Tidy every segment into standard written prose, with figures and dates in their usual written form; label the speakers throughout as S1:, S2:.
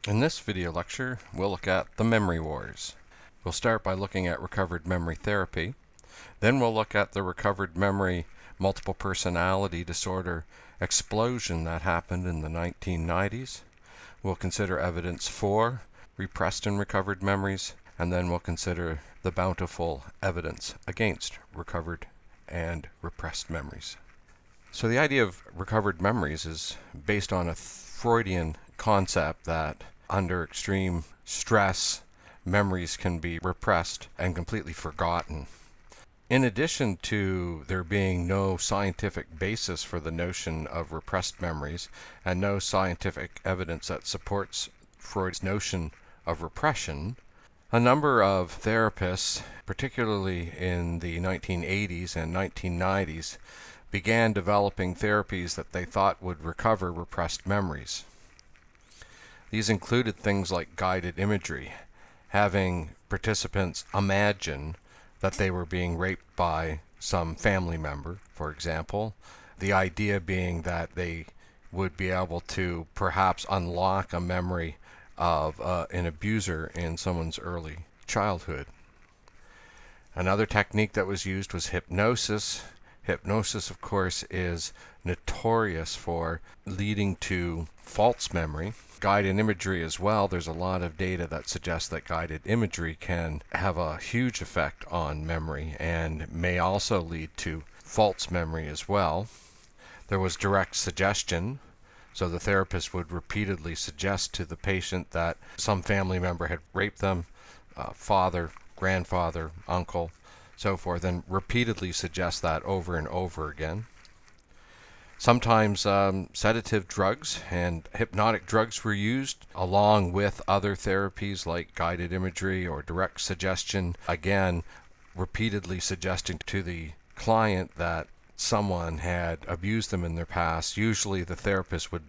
S1: In this video lecture, we'll look at the memory wars. We'll start by looking at recovered memory therapy. Then we'll look at the recovered memory multiple personality disorder explosion that happened in the 1990s. We'll consider evidence for repressed and recovered memories, and then we'll consider the bountiful evidence against recovered and repressed memories. So the idea of recovered memories is based on a Freudian concept that under extreme stress, memories can be repressed and completely forgotten. In addition to there being no scientific basis for the notion of repressed memories and no scientific evidence that supports Freud's notion of repression, a number of therapists, particularly in the 1980s and 1990s, began developing therapies that they thought would recover repressed memories. These included things like guided imagery, having participants imagine that they were being raped by some family member, for example. The idea being that they would be able to perhaps unlock a memory of an abuser in someone's early childhood. Another technique that was used was hypnosis. Hypnosis, of course, is notorious for leading to false memory. Guided imagery as well. There's a lot of data that suggests that guided imagery can have a huge effect on memory and may also lead to false memory as well. There was direct suggestion. So the therapist would repeatedly suggest to the patient that some family member had raped them, father, grandfather, uncle, so forth, and repeatedly suggest that over and over again. Sometimes sedative drugs and hypnotic drugs were used along with other therapies like guided imagery or direct suggestion, again repeatedly suggesting to the client that someone had abused them in their past. Usually the therapist would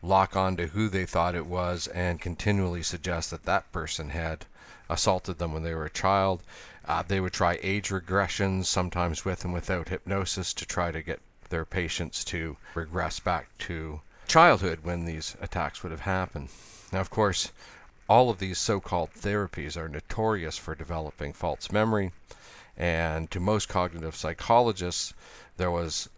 S1: lock on to who they thought it was and continually suggest that that person had assaulted them when they were a child. They would try age regressions, sometimes with and without hypnosis, to try to get their patients to regress back to childhood when these attacks would have happened. Now, of course, all of these so-called therapies are notorious for developing false memory, and to most cognitive psychologists, there was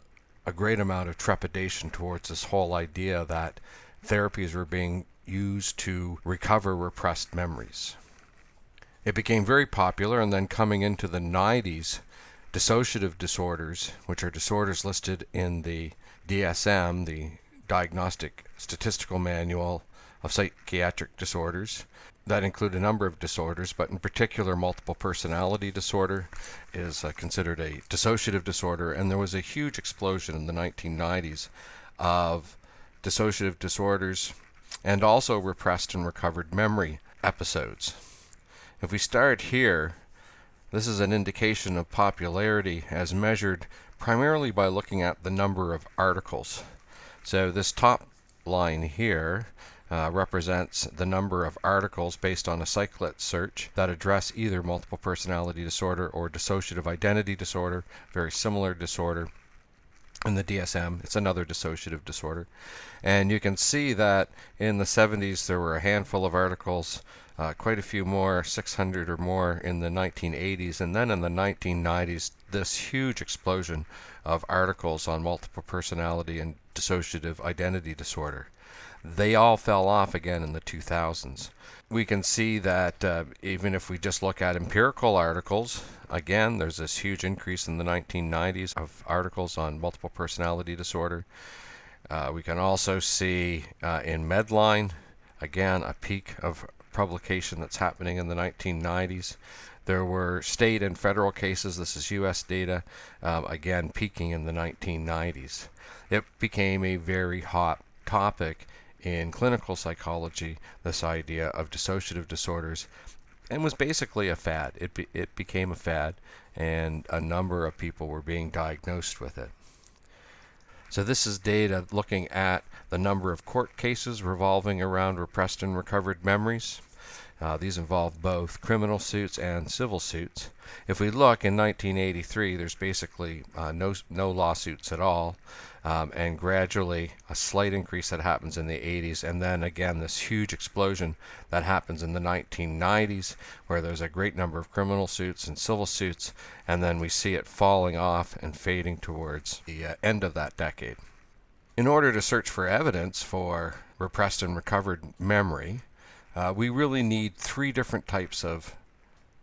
S1: a great amount of trepidation towards this whole idea that therapies were being used to recover repressed memories. It became very popular, and then coming into the 90s, dissociative disorders, which are disorders listed in the DSM, the Diagnostic Statistical Manual of Psychiatric Disorders, that include a number of disorders, but in particular multiple personality disorder is considered a dissociative disorder, and there was a huge explosion in the 1990s of dissociative disorders and also repressed and recovered memory episodes. If we start here, this is an indication of popularity as measured primarily by looking at the number of articles. So this top line here represents the number of articles based on a Psychlet search that address either multiple personality disorder or dissociative identity disorder, very similar disorder. In the DSM, it's another dissociative disorder. And you can see that in the 70s there were a handful of articles, quite a few more, 600 or more in the 1980s, and then in the 1990s this huge explosion of articles on multiple personality and dissociative identity disorder. They all fell off again in the 2000s. We can see that even if we just look at empirical articles, again there's this huge increase in the 1990s of articles on multiple personality disorder. We can also see in Medline, again, a peak of publication that's happening in the 1990s. There were state and federal cases, this is US data, again peaking in the 1990s. It became a very hot topic in clinical psychology, this idea of dissociative disorders, and was basically a fad. It became a fad, and a number of people were being diagnosed with it. So this is data looking at the number of court cases revolving around repressed and recovered memories. These involve both criminal suits and civil suits. If we look in 1983, there's basically no lawsuits at all, and gradually a slight increase that happens in the 80s, and then again this huge explosion that happens in the 1990s, where there's a great number of criminal suits and civil suits, and then we see it falling off and fading towards the end of that decade. In order to search for evidence for repressed and recovered memory, we really need three different types of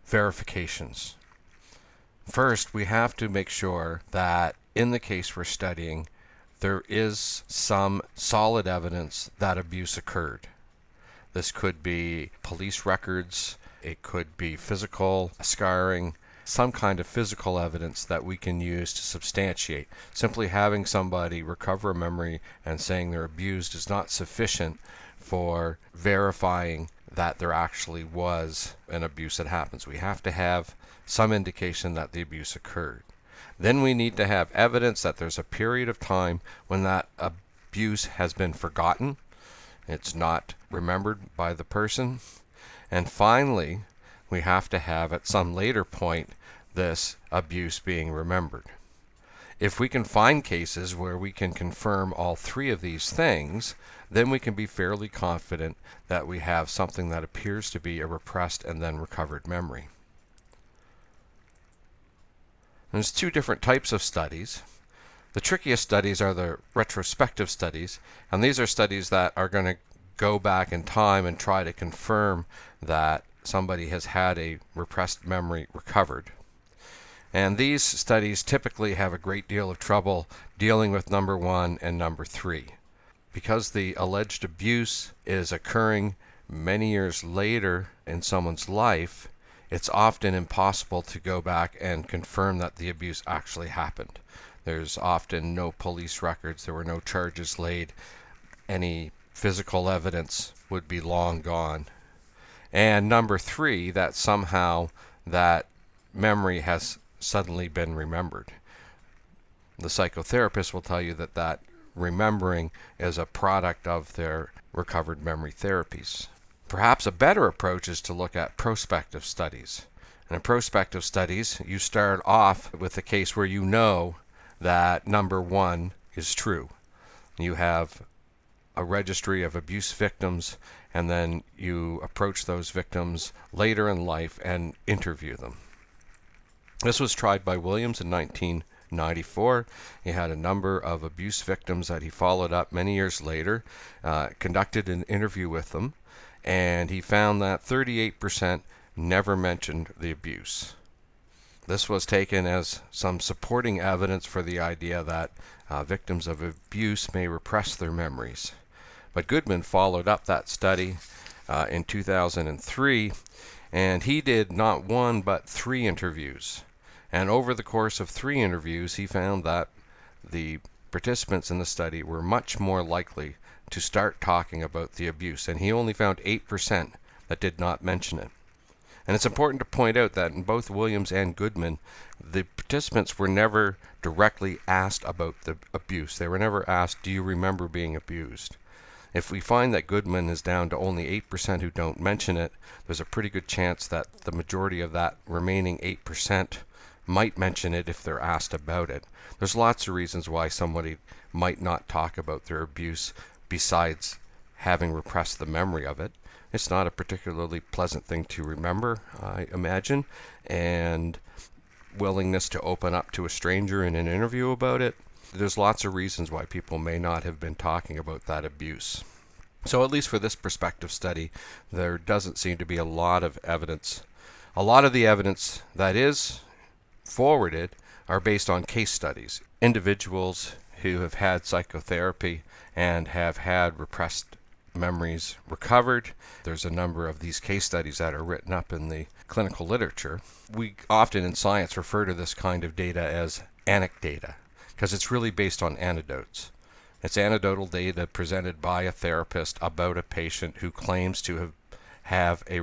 S1: verifications. First, we have to make sure that in the case we're studying, there is some solid evidence that abuse occurred. This could be police records, it could be physical scarring, some kind of physical evidence that we can use to substantiate. Simply having somebody recover a memory and saying they're abused is not sufficient for verifying that there actually was an abuse that happens. We have to have some indication that the abuse occurred. Then we need to have evidence that there's a period of time when that abuse has been forgotten. It's not remembered by the person. And finally, we have to have at some later point this abuse being remembered. If we can find cases where we can confirm all three of these things, then we can be fairly confident that we have something that appears to be a repressed and then recovered memory. There's two different types of studies. The trickiest studies are the retrospective studies, and these are studies that are going to go back in time and try to confirm that somebody has had a repressed memory recovered. And these studies typically have a great deal of trouble dealing with number 1 and number 3. Because the alleged abuse is occurring many years later in someone's life, it's often impossible to go back and confirm that the abuse actually happened. There's often no police records, there were no charges laid, any physical evidence would be long gone. And number 3, that somehow that memory has suddenly been remembered. The psychotherapist will tell you that that remembering is a product of their recovered memory therapies. Perhaps a better approach is to look at prospective studies. And in prospective studies, you start off with a case where you know that number 1 is true. You have a registry of abuse victims, and then you approach those victims later in life and interview them. This was tried by Williams in 1994. He had a number of abuse victims that he followed up many years later, conducted an interview with them, and he found that 38% never mentioned the abuse. This was taken as some supporting evidence for the idea that victims of abuse may repress their memories. But Goodman followed up that study in 2003, and he did not 1 but 3 interviews. And over the course of 3 interviews, he found that the participants in the study were much more likely to start talking about the abuse, and he only found 8% that did not mention it. And it's important to point out that in both Williams and Goodman, the participants were never directly asked about the abuse. They were never asked, do you remember being abused? If we find that Goodman is down to only 8% who don't mention it, there's a pretty good chance that the majority of that remaining 8% might mention it if they're asked about it. There's lots of reasons why somebody might not talk about their abuse besides having repressed the memory of it. It's not a particularly pleasant thing to remember, I imagine, and willingness to open up to a stranger in an interview about it. There's lots of reasons why people may not have been talking about that abuse. So at least for this prospective study, there doesn't seem to be a lot of evidence. A lot of the evidence that is forwarded are based on case studies. Individuals who have had psychotherapy and have had repressed memories recovered. There's a number of these case studies that are written up in the clinical literature. We often in science refer to this kind of data as anecdata because it's really based on anecdotes. It's anecdotal data presented by a therapist about a patient who claims to have a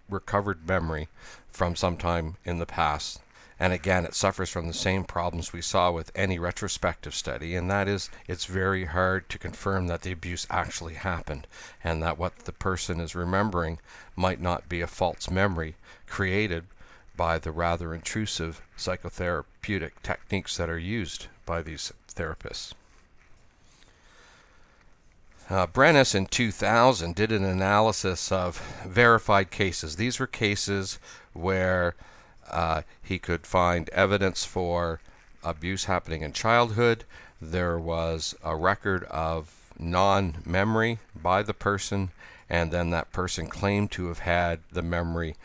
S1: recovered memory from some time in the past. And again, it suffers from the same problems we saw with any retrospective study, and that is it's very hard to confirm that the abuse actually happened and that what the person is remembering might not be a false memory created by the rather intrusive psychotherapeutic techniques that are used by these therapists. Brennis in 2000 did an analysis of verified cases. These were cases where he could find evidence for abuse happening in childhood. There was a record of non-memory by the person, and then that person claimed to have had the memory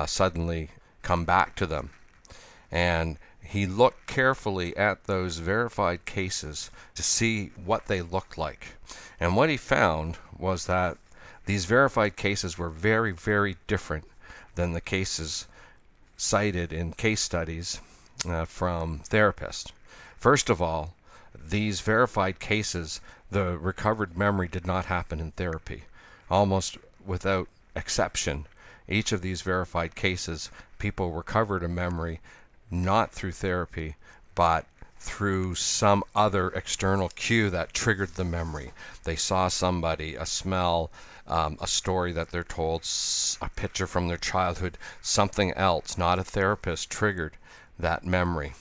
S1: suddenly come back to them. And he looked carefully at those verified cases to see what they looked like. And what he found was that these verified cases were very, very different than the cases cited in case studies from therapists. First of all, these verified cases, the recovered memory did not happen in therapy. Almost without exception, each of these verified cases, people recovered a memory not through therapy, but through some other external cue that triggered the memory. They saw somebody, a smell, a story that they're told, a picture from their childhood, something else, not a therapist, triggered that memory.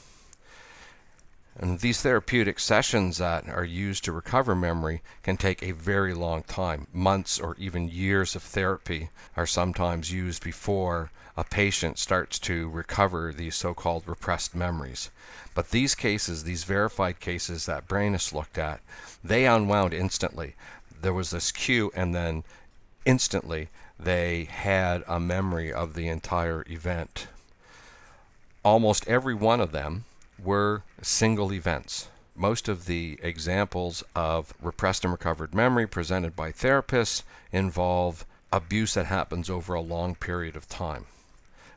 S1: And these therapeutic sessions that are used to recover memory can take a very long time. Months or even years of therapy are sometimes used before a patient starts to recover these so-called repressed memories. But these cases, these verified cases that Brainus looked at, they unwound instantly. There was this cue, and then instantly they had a memory of the entire event. Almost every one of them were single events. Most of the examples of repressed and recovered memory presented by therapists involve abuse that happens over a long period of time.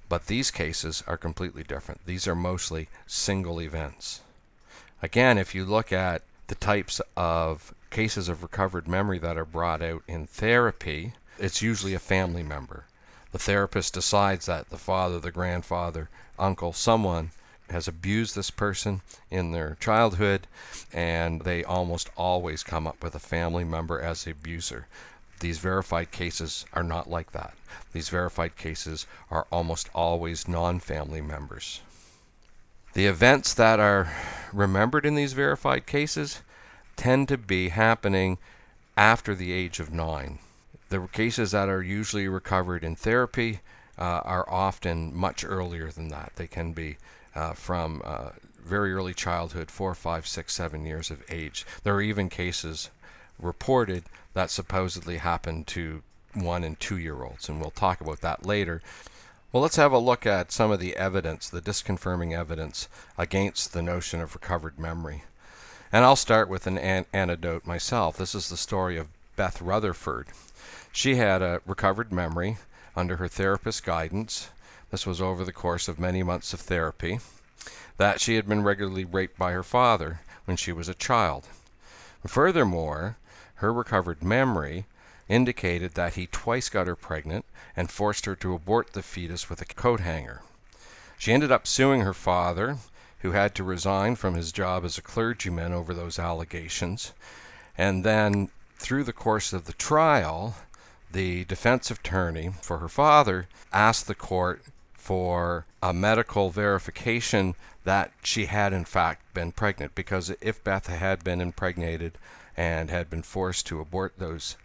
S1: But these cases are completely different. These are mostly single events. Again, if you look at the types of cases of recovered memory that are brought out in therapy, it's usually a family member. The therapist decides that the father, the grandfather, uncle, someone has abused this person in their childhood, and they almost always come up with a family member as the abuser. These verified cases are not like that. These verified cases are almost always non-family members. The events that are remembered in these verified cases tend to be happening after the age of 9. The cases that are usually recovered in therapy are often much earlier than that. They can be from very early childhood, 4, 5, 6, 7 years of age. There are even cases reported that supposedly happened to 1 and 2-year-olds, and we'll talk about that later. Well, let's have a look at some of the evidence, the disconfirming evidence against the notion of recovered memory. And I'll start with an anecdote myself. This is the story of Beth Rutherford. She had a recovered memory under her therapist's guidance. This was over the course of many months of therapy, that she had been regularly raped by her father when she was a child. Furthermore, her recovered memory indicated that he twice got her pregnant and forced her to abort the fetus with a coat hanger. She ended up suing her father, who had to resign from his job as a clergyman over those allegations. And then, through the course of the trial, the defense attorney for her father asked the court for a medical verification that she had in fact been pregnant, because if Beth had been impregnated and had been forced to abort those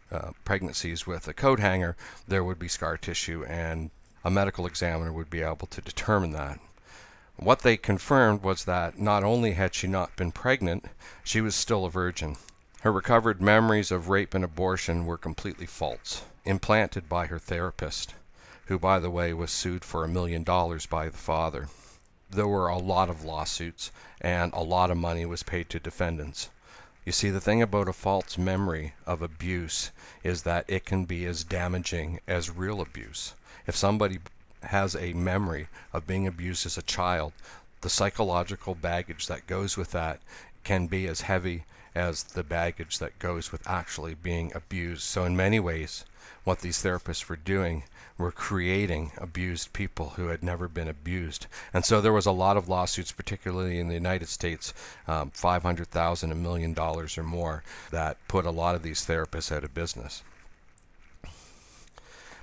S1: pregnancies with a coat hanger, there would be scar tissue, and a medical examiner would be able to determine that. What they confirmed was that not only had she not been pregnant, she was still a virgin. Her recovered memories of rape and abortion were completely false, implanted by her therapist, who, by the way, was sued for $1 million by the father. There were a lot of lawsuits, and a lot of money was paid to defendants. You see, the thing about a false memory of abuse is that it can be as damaging as real abuse. If somebody has a memory of being abused as a child, the psychological baggage that goes with that can be as heavy as the baggage that goes with actually being abused. So in many ways, what these therapists were doing were creating abused people who had never been abused. And so there was a lot of lawsuits, particularly in the United States, $500,000, $1 million or more, that put a lot of these therapists out of business.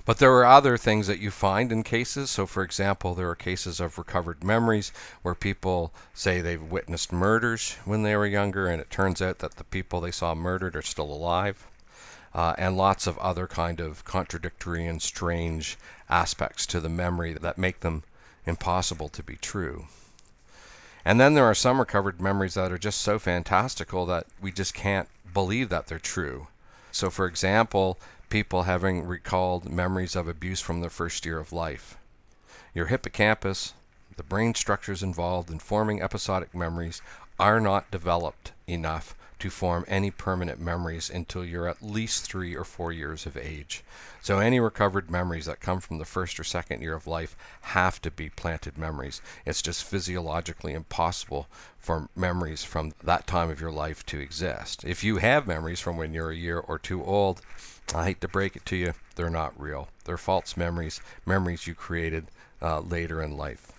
S1: But there are other things that you find in cases. So, for example, there are cases of recovered memories where people say they've witnessed murders when they were younger, and it turns out that the people they saw murdered are still alive. And lots of other kind of contradictory and strange aspects to the memory that make them impossible to be true. And then there are some recovered memories that are just so fantastical that we just can't believe that they're true. So, for example, people having recalled memories of abuse from their first year of life. Your hippocampus, the brain structures involved in forming episodic memories, are not developed enough to form any permanent memories until you're at least 3 or 4 years of age. So any recovered memories that come from the first or second year of life have to be planted memories. It's just physiologically impossible for memories from that time of your life to exist. If you have memories from when you're a year or two old, I hate to break it to you, they're not real. They're false memories, memories you created later in life.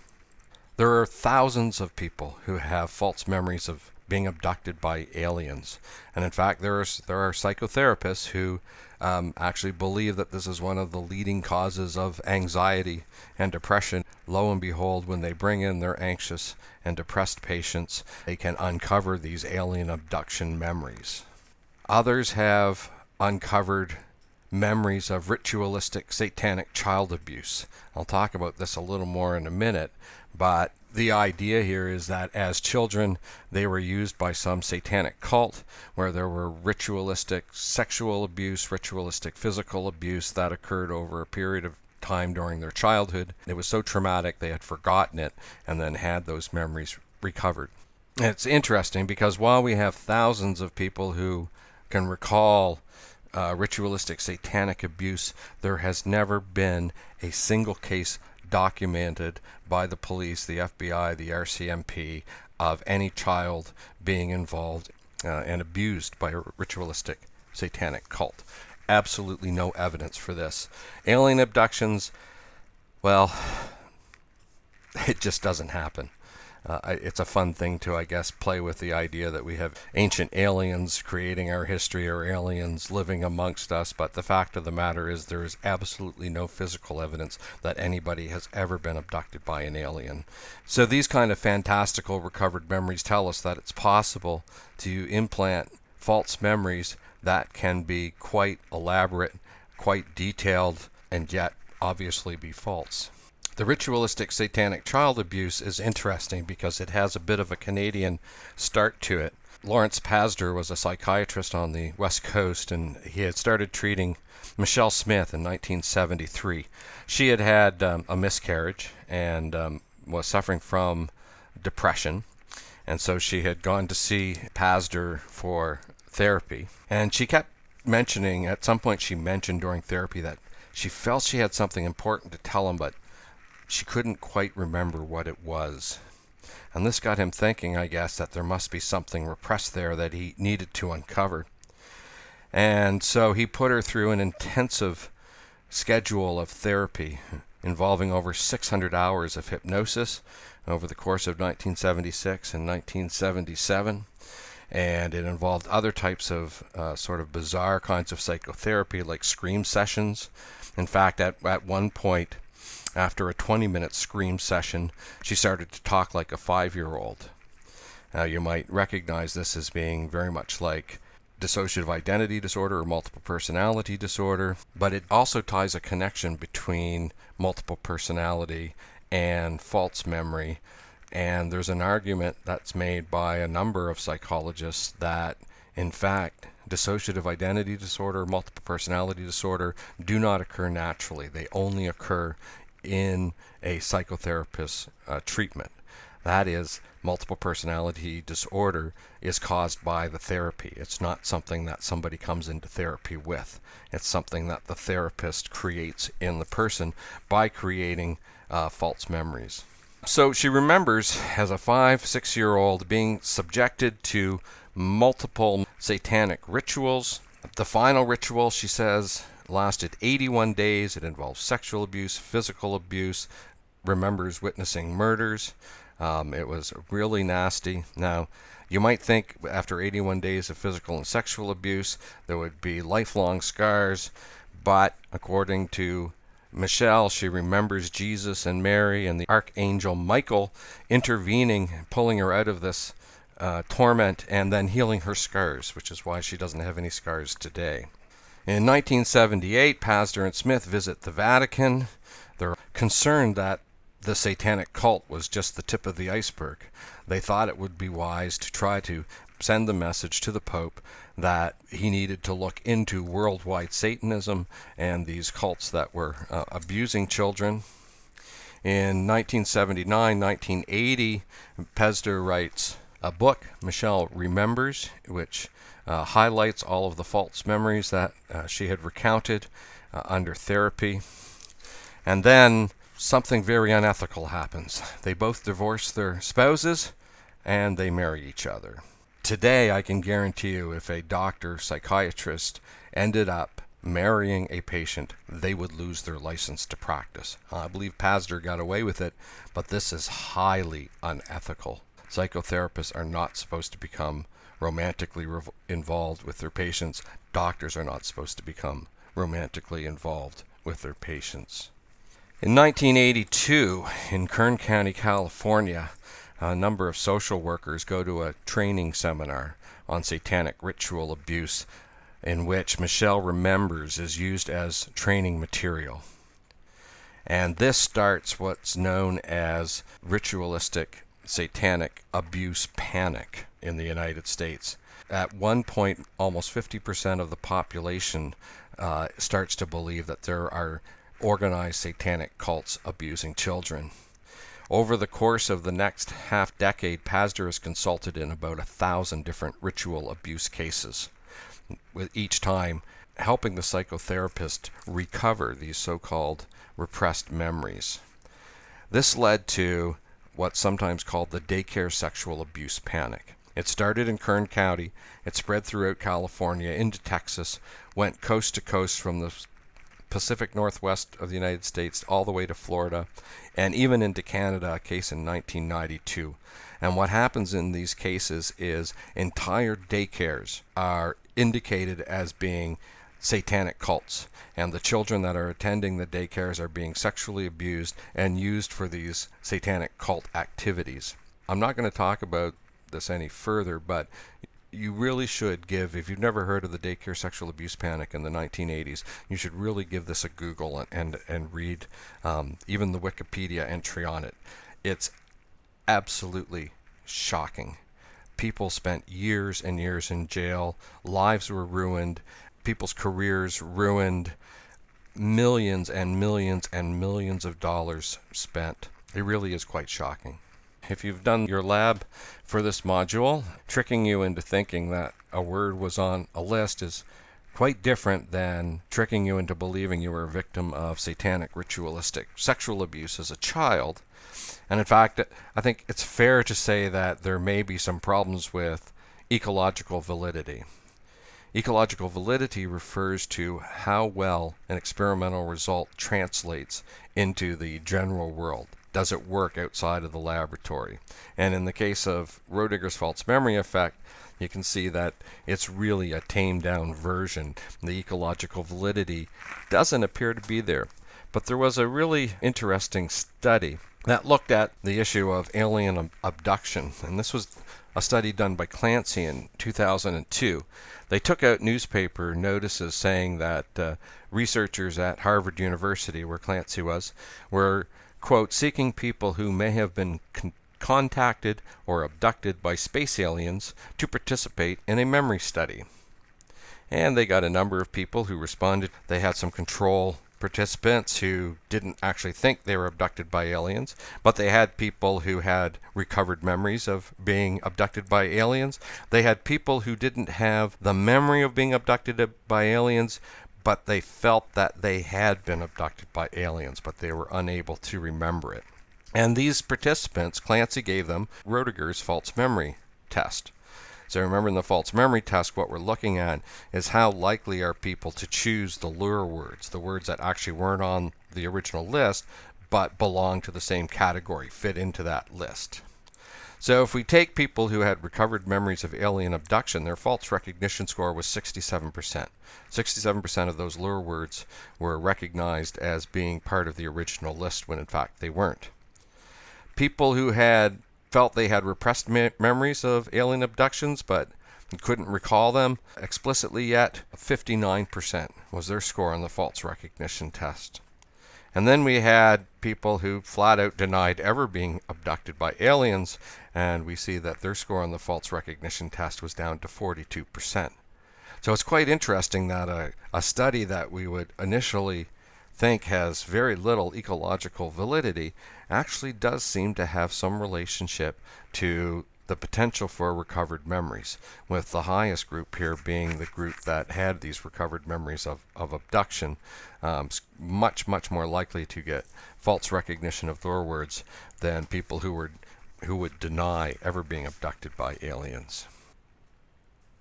S1: There are thousands of people who have false memories of being abducted by aliens. And in fact, there are psychotherapists who actually believe that this is one of the leading causes of anxiety and depression. Lo and behold, when they bring in their anxious and depressed patients, they can uncover these alien abduction memories. Others have uncovered memories of ritualistic satanic child abuse. I'll talk about this a little more in a minute, but the idea here is that as children, they were used by some satanic cult where there were ritualistic sexual abuse, ritualistic physical abuse that occurred over a period of time during their childhood. It was so traumatic they had forgotten it and then had those memories recovered. It's interesting because while we have thousands of people who can recall ritualistic satanic abuse, there has never been a single case documented by the police, the FBI, the RCMP, of any child being involved and abused by a ritualistic satanic cult. Absolutely no evidence for this. Alien abductions, well, it just doesn't happen. It's a fun thing to, I guess, play with the idea that we have ancient aliens creating our history or aliens living amongst us, but the fact of the matter is there is absolutely no physical evidence that anybody has ever been abducted by an alien. So these kind of fantastical recovered memories tell us that it's possible to implant false memories that can be quite elaborate, quite detailed, and yet obviously be false. The ritualistic satanic child abuse is interesting because it has a bit of a Canadian start to it. Lawrence Pasdar was a psychiatrist on the West Coast, and he had started treating Michelle Smith in 1973. She had had a miscarriage and was suffering from depression, and so she had gone to see Pasdar for therapy. And she kept mentioning, at some point she mentioned during therapy that she felt she had something important to tell him, but she couldn't quite remember what it was. And this got him thinking, I guess, that there must be something repressed there that he needed to uncover. And so he put her through an intensive schedule of therapy involving over 600 hours of hypnosis over the course of 1976 and 1977. And it involved other types of sort of bizarre kinds of psychotherapy like scream sessions. In fact, at one point, after a 20-minute scream session, she started to talk like a 5-year-old. Now, you might recognize this as being very much like dissociative identity disorder or multiple personality disorder, but it also ties a connection between multiple personality and false memory. And there's an argument that's made by a number of psychologists that, in fact, dissociative identity disorder, multiple personality disorder do not occur naturally. They only occur in a psychotherapist's treatment. That is, multiple personality disorder is caused by the therapy. It's not something that somebody comes into therapy with. It's something that the therapist creates in the person by creating false memories. So she remembers as a 5-6-year-old being subjected to multiple satanic rituals. The final ritual, she says, lasted 81 days. It involves sexual abuse, physical abuse, remembers witnessing murders. It was really nasty. Now, you might think after 81 days of physical and sexual abuse, there would be lifelong scars, but according to Michelle, she remembers Jesus and Mary and the Archangel Michael intervening, pulling her out of this torment and then healing her scars, which is why she doesn't have any scars today. In 1978, Pazder and Smith visit the Vatican. They're concerned that the satanic cult was just the tip of the iceberg. They thought it would be wise to try to send the message to the Pope that he needed to look into worldwide Satanism and these cults that were abusing children. In 1979, 1980, Pazder writes a book, Michelle Remembers, which highlights all of the false memories that she had recounted under therapy. And then something very unethical happens. They both divorce their spouses and they marry each other. Today, I can guarantee you if a doctor, psychiatrist ended up marrying a patient, they would lose their license to practice. I believe Pazder got away with it, but this is highly unethical. Psychotherapists are not supposed to become romantically involved with their patients. Doctors are not supposed to become romantically involved with their patients. In 1982, in Kern County, California, a number of social workers go to a training seminar on satanic ritual abuse in which Michelle Remembers is used as training material. And this starts what's known as ritualistic satanic abuse panic in the United States. At one point, almost 50% of the population starts to believe that there are organized satanic cults abusing children. Over the course of the next half-decade, Pazder has consulted in about 1,000 different ritual abuse cases, with each time helping the psychotherapist recover these so-called repressed memories. This led to what's sometimes called the daycare sexual abuse panic. It started in Kern County, it spread throughout California, into Texas, went coast to coast from the Pacific Northwest of the United States all the way to Florida, and even into Canada, a case in 1992. And what happens in these cases is entire daycares are indicated as being satanic cults, and the children that are attending the daycares are being sexually abused and used for these satanic cult activities. I'm not going to talk about this any further, but you really should give, if you've never heard of the daycare sexual abuse panic in the 1980s, you should really give this a Google and read even the Wikipedia entry on it. It's absolutely shocking. People spent years and years in jail, lives were ruined, people's careers ruined, millions and millions and millions of dollars spent. It really is quite shocking. If you've done your lab for this module, tricking you into thinking that a word was on a list is quite different than tricking you into believing you were a victim of satanic ritualistic sexual abuse as a child. And in fact, I think it's fair to say that there may be some problems with ecological validity. Ecological validity refers to how well an experimental result translates into the general world. Does it work outside of the laboratory? And in the case of Roediger's false memory effect, you can see that it's really a tamed down version. The ecological validity doesn't appear to be there. But there was a really interesting study that looked at the issue of alien abduction. And this was a study done by Clancy in 2002. They took out newspaper notices saying that researchers at Harvard University, where Clancy was, were, quote, seeking people who may have been contacted or abducted by space aliens to participate in a memory study. And they got a number of people who responded. They had some control participants who didn't actually think they were abducted by aliens, but they had people who had recovered memories of being abducted by aliens. They had people who didn't have the memory of being abducted by aliens, but they felt that they had been abducted by aliens, but they were unable to remember it. And these participants, Clancy gave them Roediger's false memory test. So remember, in the false memory test, what we're looking at is how likely are people to choose the lure words, the words that actually weren't on the original list but belong to the same category, fit into that list. So if we take people who had recovered memories of alien abduction, their false recognition score was 67%. 67% of those lure words were recognized as being part of the original list when in fact they weren't. People who had felt they had repressed memories of alien abductions but couldn't recall them explicitly yet, 59% was their score on the false recognition test. And then we had people who flat out denied ever being abducted by aliens, and we see that their score on the false recognition test was down to 42%. So it's quite interesting that a study that we would initially think has very little ecological validity actually does seem to have some relationship to the potential for recovered memories, with the highest group here being the group that had these recovered memories of abduction, much more likely to get false recognition of lure words than people who would deny ever being abducted by aliens.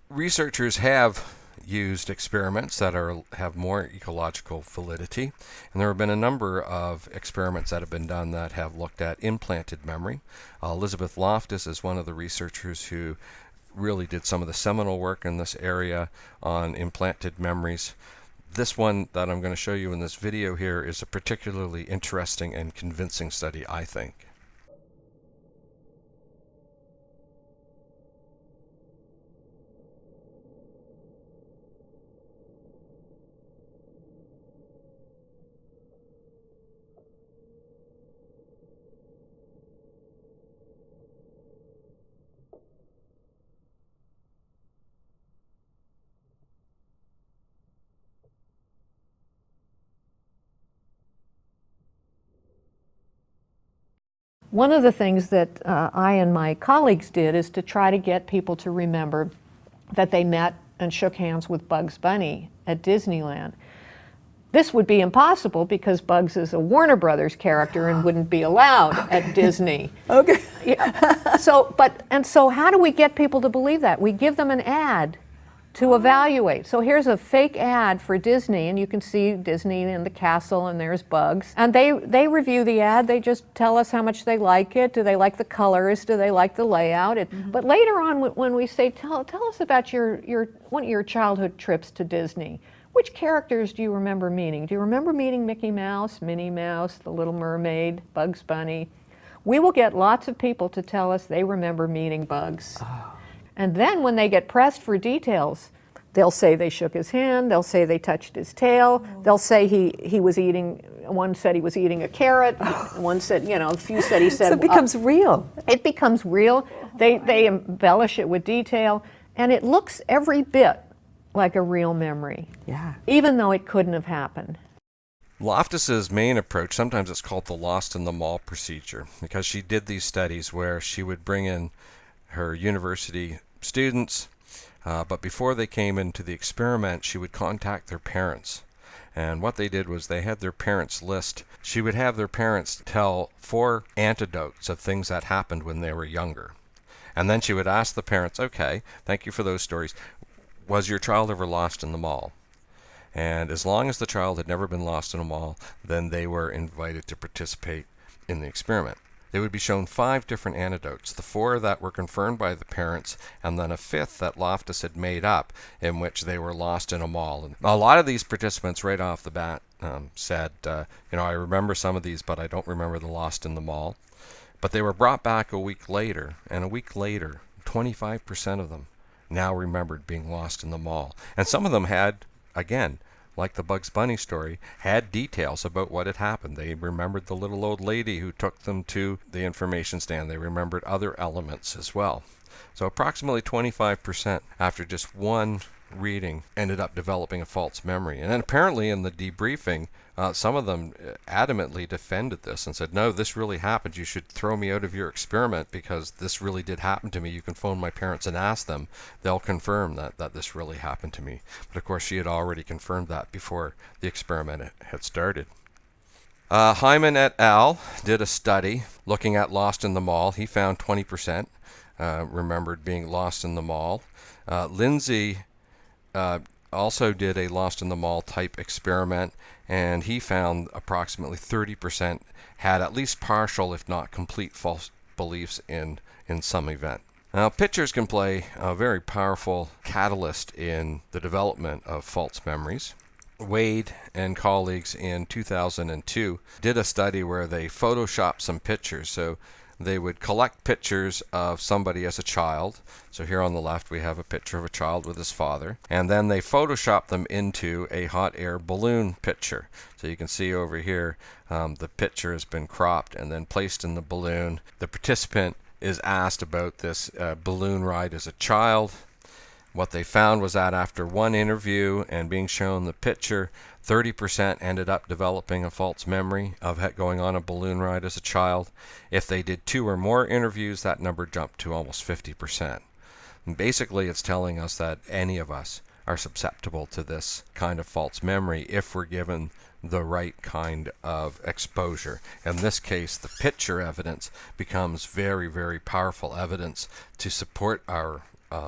S1: Researchers have used experiments that have more ecological validity, and there have been a number of experiments that have been done that have looked at implanted memory. Elizabeth Loftus is one of the researchers who really did some of the seminal work in this area on implanted memories. This one that I'm going to show you in this video here is a particularly interesting and convincing study, I think.
S2: One of the things that I and my colleagues did is to try to get people to remember that they met and shook hands with Bugs Bunny at Disneyland. This would be impossible because Bugs is a Warner Brothers character and wouldn't be allowed at Disney.
S3: Okay.
S2: Yeah. So how do we get people to believe that? We give them an ad to evaluate. So here's a fake ad for Disney, and you can see Disney in the castle, and there's Bugs. And they review the ad. They just tell us how much they like it. Do they like the colors? Do they like the layout? But later on, when we say, tell us about one of your childhood trips to Disney, which characters do you remember meeting? Do you remember meeting Mickey Mouse, Minnie Mouse, the Little Mermaid, Bugs Bunny? We will get lots of people to tell us they remember meeting Bugs. Oh. And then when they get pressed for details, they'll say they shook his hand, they'll say they touched his tail, they'll say he was eating, one said he was eating a carrot, one said, a few said he said...
S3: So it becomes real.
S2: It becomes real. They embellish it with detail, and it looks every bit like a real memory.
S3: Yeah.
S2: Even though it couldn't have happened.
S1: Loftus's main approach, sometimes it's called the lost in the mall procedure, because she did these studies where she would bring in her university students, but before they came into the experiment, she would contact their parents. And what they did was they had their parents list. She would have their parents tell 4 anecdotes of things that happened when they were younger. And then she would ask the parents, okay, thank you for those stories. Was your child ever lost in the mall? And as long as the child had never been lost in a mall, then they were invited to participate in the experiment. They would be shown 5 different anecdotes, the 4 that were confirmed by the parents, and then a 5th that Loftus had made up, in which they were lost in a mall. And a lot of these participants right off the bat said, I remember some of these, but I don't remember the lost in the mall. But they were brought back a week later, and a week later, 25% of them now remembered being lost in the mall. And some of them had, again, like the Bugs Bunny story, had details about what had happened. They remembered the little old lady who took them to the information stand. They remembered other elements as well. So approximately 25% after just one reading ended up developing a false memory. And then apparently in the debriefing, some of them adamantly defended this and said, no, this really happened. You should throw me out of your experiment because this really did happen to me. You can phone my parents and ask them. They'll confirm that this really happened to me. But of course, she had already confirmed that before the experiment had started. Hyman et al. Did a study looking at lost in the mall. He found 20% remembered being lost in the mall. Lindsay also did a lost in the mall type experiment, and he found approximately 30% had at least partial, if not complete, false beliefs in some event. Now, pictures can play a very powerful catalyst in the development of false memories. Wade and colleagues in 2002 did a study where they photoshopped some pictures. So they would collect pictures of somebody as a child. So here on the left we have a picture of a child with his father, and then they photoshopped them into a hot air balloon picture. So you can see over here the picture has been cropped and then placed in the balloon. The participant is asked about this balloon ride as a child. What they found was that after one interview and being shown the picture, 30% ended up developing a false memory of going on a balloon ride as a child. If they did 2 or more interviews, that number jumped to almost 50%. And basically, it's telling us that any of us are susceptible to this kind of false memory if we're given the right kind of exposure. In this case, the picture evidence becomes very, very powerful evidence to support our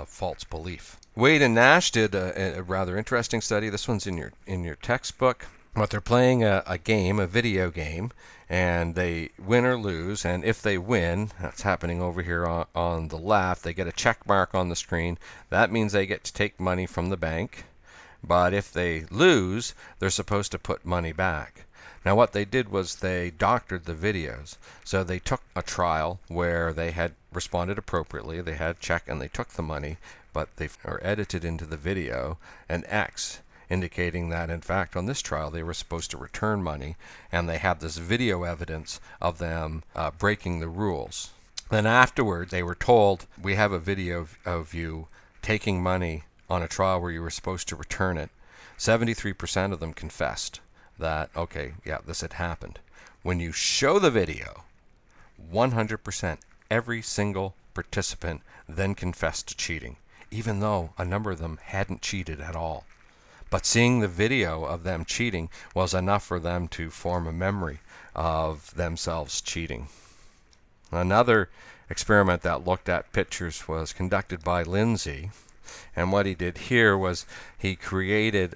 S1: false belief. Wade and Nash did a rather interesting study. This one's in your textbook. But they're playing a game, a video game, and they win or lose. And if they win, that's happening over here on the left, they get a check mark on the screen. That means they get to take money from the bank. But if they lose, they're supposed to put money back. Now what they did was they doctored the videos. So they took a trial where they had responded appropriately, they had check and they took the money, but they are edited into the video an X, indicating that in fact on this trial they were supposed to return money, and they had this video evidence of them breaking the rules. Then afterwards they were told, we have a video of you taking money on a trial where you were supposed to return it. 73% of them confessed that, okay, yeah, this had happened. When you show the video, 100%, every single participant then confessed to cheating, even though a number of them hadn't cheated at all. But seeing the video of them cheating was enough for them to form a memory of themselves cheating. Another experiment that looked at pictures was conducted by Lindsay. And what he did here was he created,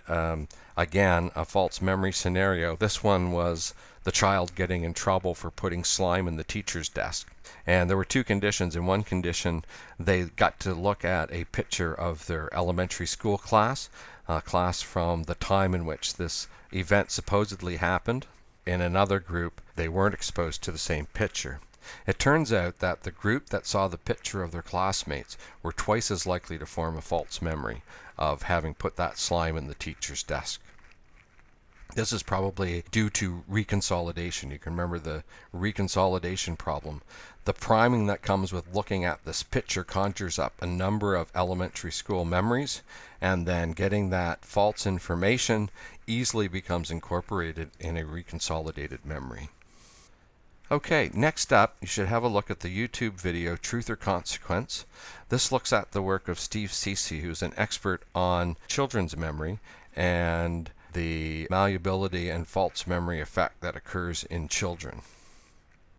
S1: again, a false memory scenario. This one was the child getting in trouble for putting slime in the teacher's desk. And there were 2 conditions. In one condition, they got to look at a picture of their elementary school class, a class from the time in which this event supposedly happened. In another group, they weren't exposed to the same picture. It turns out that the group that saw the picture of their classmates were twice as likely to form a false memory of having put that slime in the teacher's desk. This is probably due to reconsolidation. You can remember the reconsolidation problem. The priming that comes with looking at this picture conjures up a number of elementary school memories, and then getting that false information easily becomes incorporated in a reconsolidated memory. Okay, next up, you should have a look at the YouTube video, Truth or Consequence. This looks at the work of Steve PSYC, who's an expert on children's memory and the malleability and false memory effect that occurs in children.